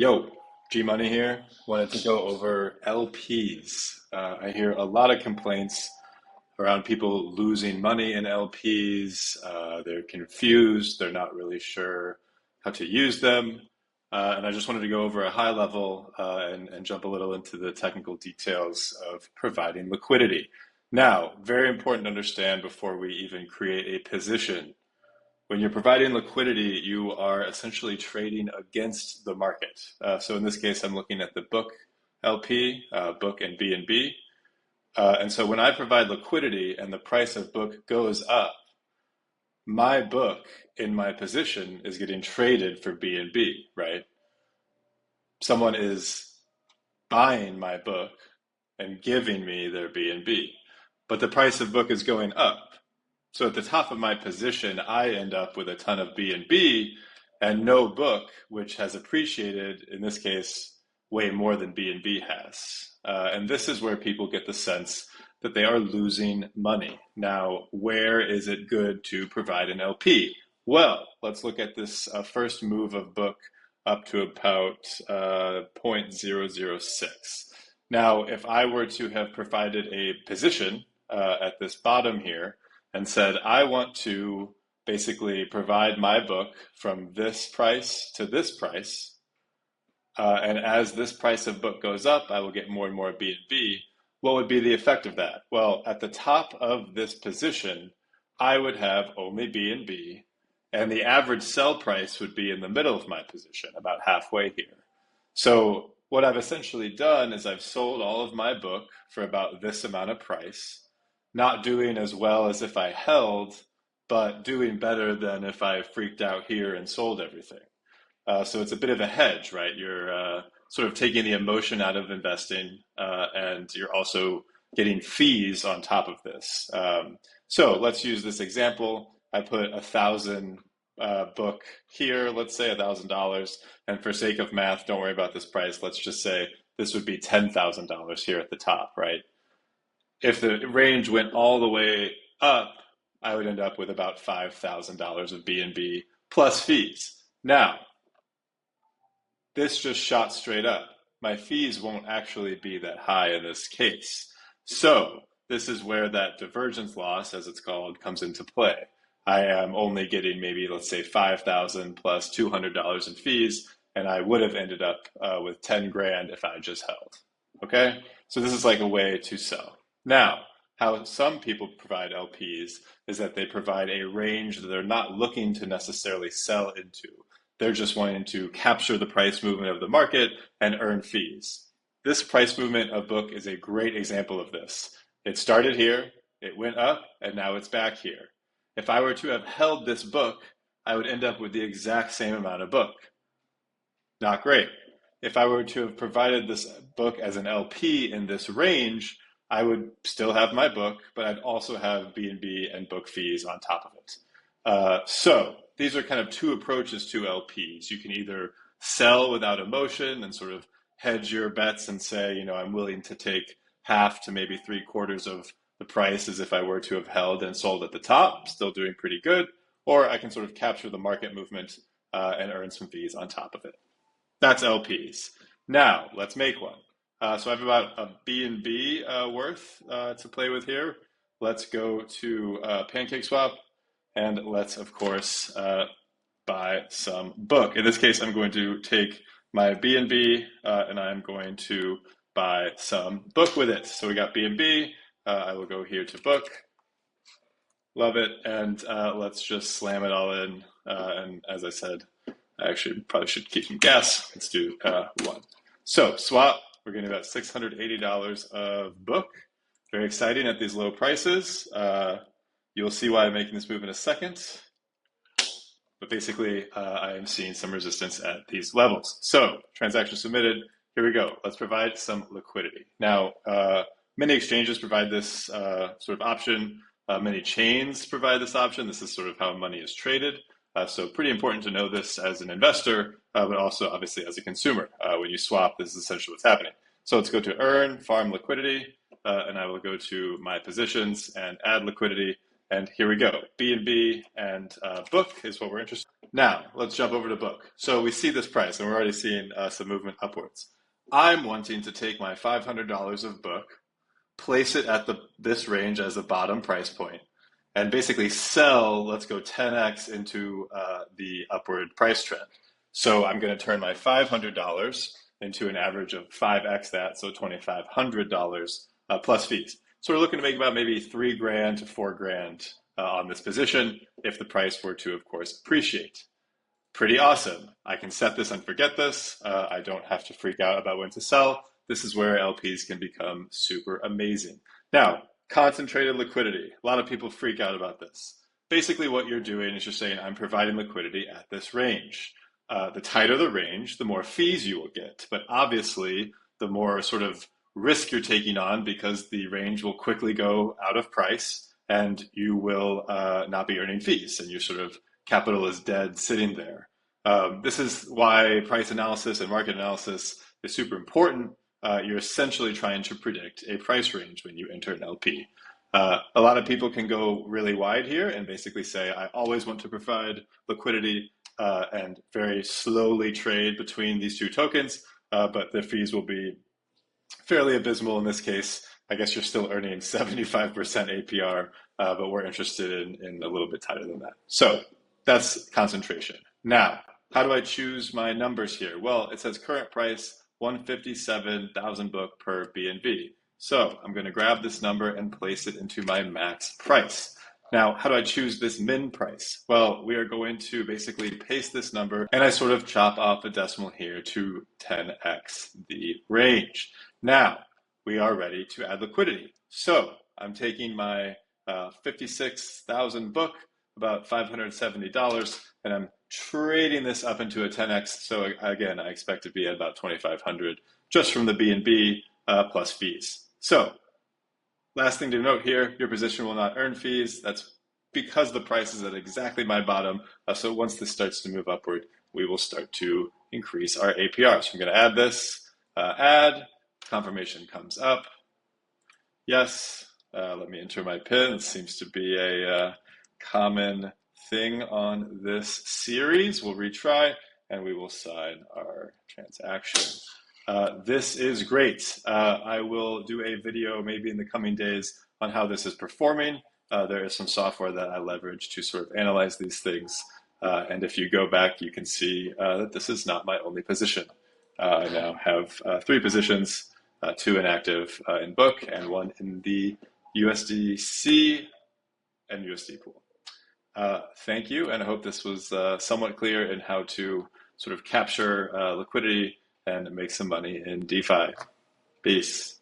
Yo, G Money here. Wanted to go over LPs. I hear a lot of complaints around people losing money in LPs. They're confused. They're not really sure how to use them. And I just wanted to go over a high level and jump a little into the technical details of providing liquidity. Now, very important to understand before we even create a position. When you're providing liquidity, you are essentially trading against the market. So in this case, I'm looking at the book LP, book and BNB. And so when I provide liquidity and the price of book goes up, my book in my position is getting traded for BNB, right? Someone is buying my book and giving me their BNB, but the price of book is going up. So at the top of my position, I end up with a ton of BNB and no book, which has appreciated, in this case, way more than BNB has. And this is where people get the sense that they are losing money. Now, where is it good to provide an LP? Well, let's look at this first move of book up to about 0.006. Now, if I were to have provided a position at this bottom here, and said, I want to basically provide my book from this price to this price. And as this price of book goes up, I will get more and more BNB. What would be the effect of that? Well, at the top of this position, I would have only BNB, and the average sell price would be in the middle of my position, about halfway here. So what I've essentially done is I've sold all of my book for about this amount of price, not doing as well as if I held, but doing better than if I freaked out here and sold everything. So it's a bit of a hedge, right? You're sort of taking the emotion out of investing, and you're also getting fees on top of this. So let's use this example. I put 1,000 book here, let's say $1,000, and for sake of math, don't worry about this price. Let's just say this would be $10,000 here at the top, right? If the range went all the way up, I would end up with about $5,000 of BNB plus fees. Now, this just shot straight up. My fees won't actually be that high in this case. So this is where that divergence loss, as it's called, comes into play. I am only getting maybe, let's say, 5,000 plus $200 in fees, and I would have ended up with 10 grand if I just held. Okay? So this is like a way to sell. Now, how some people provide LPs is that they provide a range that they're not looking to necessarily sell into. They're just wanting to capture the price movement of the market and earn fees. This price movement of book is a great example of this. It started here, it went up, and now it's back here. If I were to have held this book, I would end up with the exact same amount of book. Not great. If I were to have provided this book as an LP in this range, I would still have my book, but I'd also have BNB and book fees on top of it. So these are kind of two approaches to LPs. You can either sell without emotion and sort of hedge your bets and say, you know, I'm willing to take half to maybe 3/4 of the price as if I were to have held and sold at the top, still doing pretty good. Or I can sort of capture the market movement and earn some fees on top of it. That's LPs. Now, let's make one. So I have about a BNB worth to play with here. Let's go to PancakeSwap, and let's, of course, buy some book. In this case, I'm going to take my BNB and I'm going to buy some book with it. So we got BNB. I will go here to book. Love it. And let's just slam it all in. And as I said, I actually probably should keep some gas. Let's do one. So swap. We're getting about $680 of book. Very exciting at these low prices. You'll see why I'm making this move in a second. But basically, I am seeing some resistance at these levels. So transaction submitted. Here we go. Let's provide some liquidity. Now, many exchanges provide this sort of option. Many chains provide this option. This is sort of how money is traded. So pretty important to know this as an investor, but also obviously as a consumer. When you swap, this is essentially what's happening. So let's go to earn, farm liquidity, and I will go to my positions and add liquidity. And here we go. B&B and book is what we're interested in. Now, let's jump over to book. So we see this price, and we're already seeing some movement upwards. I'm wanting to take my $500 of book, place it at this range as a bottom price point, and basically sell, let's go 10x into the upward price trend. So I'm going to turn my $500 into an average of 5x that, so $2,500 plus fees. So we're looking to make about maybe $3,000 to $4,000 on this position if the price were to, of course, appreciate. Pretty awesome. I can set this and forget this. I don't have to freak out about when to sell. This is where LPs can become super amazing. Now, concentrated liquidity. A lot of people freak out about this. Basically, what you're doing is you're saying, I'm providing liquidity at this range. The tighter the range, the more fees you will get. But obviously, the more sort of risk you're taking on because the range will quickly go out of price and you will not be earning fees. And your sort of capital is dead sitting there. This is why price analysis and market analysis is super important. You're essentially trying to predict a price range when you enter an LP. A lot of people can go really wide here and basically say, I always want to provide liquidity and very slowly trade between these two tokens, but the fees will be fairly abysmal in this case. I guess you're still earning 75% APR, but we're interested in a little bit tighter than that. So that's concentration. Now, how do I choose my numbers here? Well, it says current price, 157,000 book per BNB. So I'm going to grab this number and place it into my max price. Now, how do I choose this min price? Well, we are going to basically paste this number and I sort of chop off a decimal here to 10x the range. Now, we are ready to add liquidity. So I'm taking my 56,000 book, about $570, and I'm trading this up into a 10x. So again, I expect to be at about 2,500 just from the BNB plus fees. So last thing to note here, your position will not earn fees. That's because the price is at exactly my bottom. So once this starts to move upward, we will start to increase our APR. So I'm going to add this, add, confirmation comes up. Yes, let me enter my PIN. It seems to be a common thing on this series. We'll retry and we will sign our transaction. This is great. I will do a video maybe in the coming days on how this is performing. There is some software that I leverage to sort of analyze these things. And if you go back, you can see that this is not my only position. I now have 3 positions, 2 inactive in book and 1 in the USDC and USD pool. Thank you, and I hope this was somewhat clear in how to sort of capture liquidity and make some money in DeFi. Peace.